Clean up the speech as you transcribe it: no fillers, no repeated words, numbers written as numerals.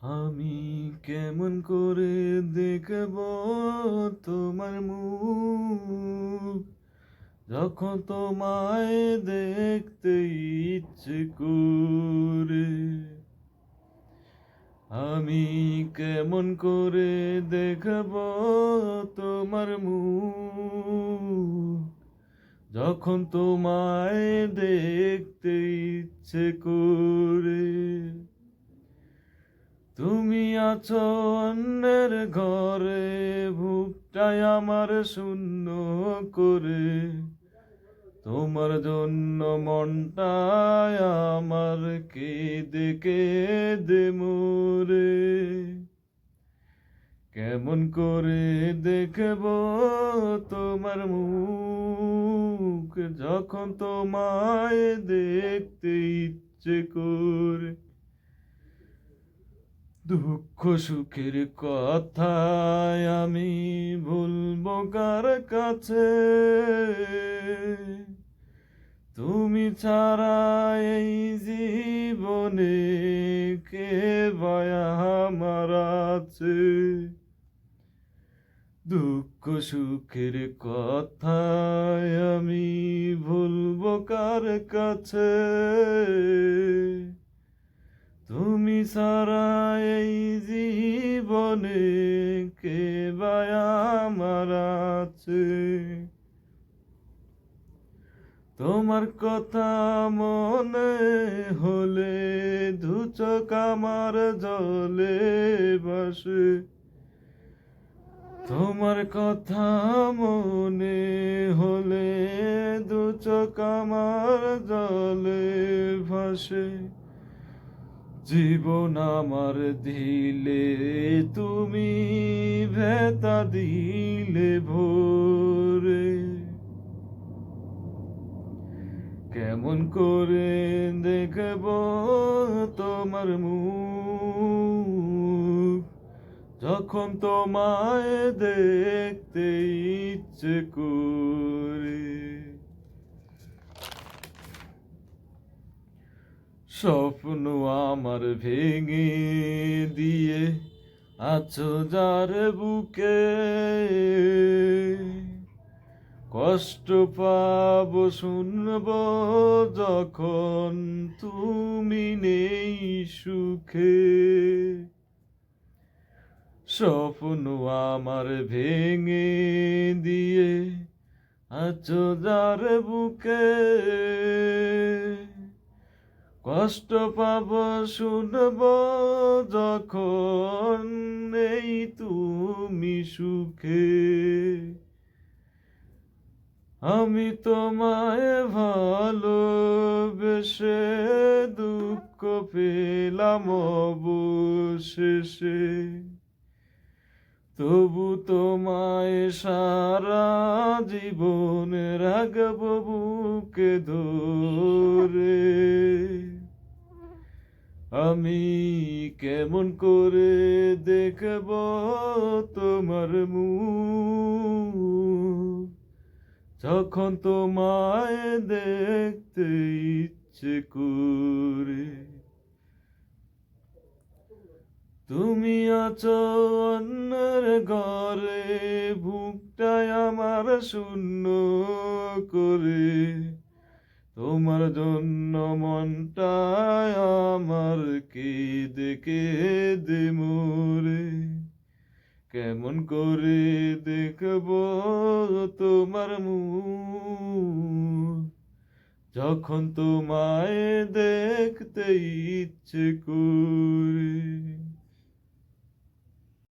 আমি কেমন করে দেখব তোমার মুখ, যখন তোমায় দেখতে ইচ্ছে করে। আমি কেমন করে দেখব তোমার মুখ, যখন তোমায় দেখতে ইচ্ছে করে। তুমি আছো অন্যের ঘরে, বুকটাই আমার শূন্য করে। তোমার জন্য মনটাই আমার কেঁদে কেঁদে মরে। কেমন করে দেখব তোমার মুখ, যখন তোমায় দেখতে ইচ্ছে করে। দুঃখ সুখের কথায় আমি বলবো কার কাছে, তুমি ছাড়া এই জীবনে কে বা আমার আছে। দুঃখ সুখের কথায় আমি বলবো কার কাছে, তুমি ছাড়া এই জীবনে কে বা আমার আছে। তোমার কথা মনে হলে দু চোখ আমার জলে ভাসে। তোমার কথা মনে হলে দু চোখ আমার জলে ভাসে। জীবন আমার দিলে তুমি ভেতা দিলে ভোরে। কেমন করে দেখব তোমার মুখ, যখন তোমায় দেখতে ইচ্ছে করে। স্বপ্ন আমার ভেঙে দিয়ে আছো যার বুকে, কষ্ট পাবো শুনবো যখন তুমি নেই সুখে। স্বপ্ন আমার ভেঙে দিয়ে আছো যার বুকে, কষ্ট পাবো শুনবো যখন নেই তুমি সুখে। আমি তোমায় ভালোবেসে দুঃখ পেলাম অবশেষে, তবু তোমায় সারা জীবন রাখব বুকে ধরে। আমি কেমন করে দেখব তোমার মুখ, যখন তোমায় দেখতে ইচ্ছে করে। তুমি আছো অন্যের ঘরে, বুকটাই আমার শূন্য করে। তোমার জন্য মনটাই আমার কেঁদে কেঁদে মরে। কেমন করে দেখব তোমার মুখ, যখন তোমায় দেখতে ইচ্ছে করে।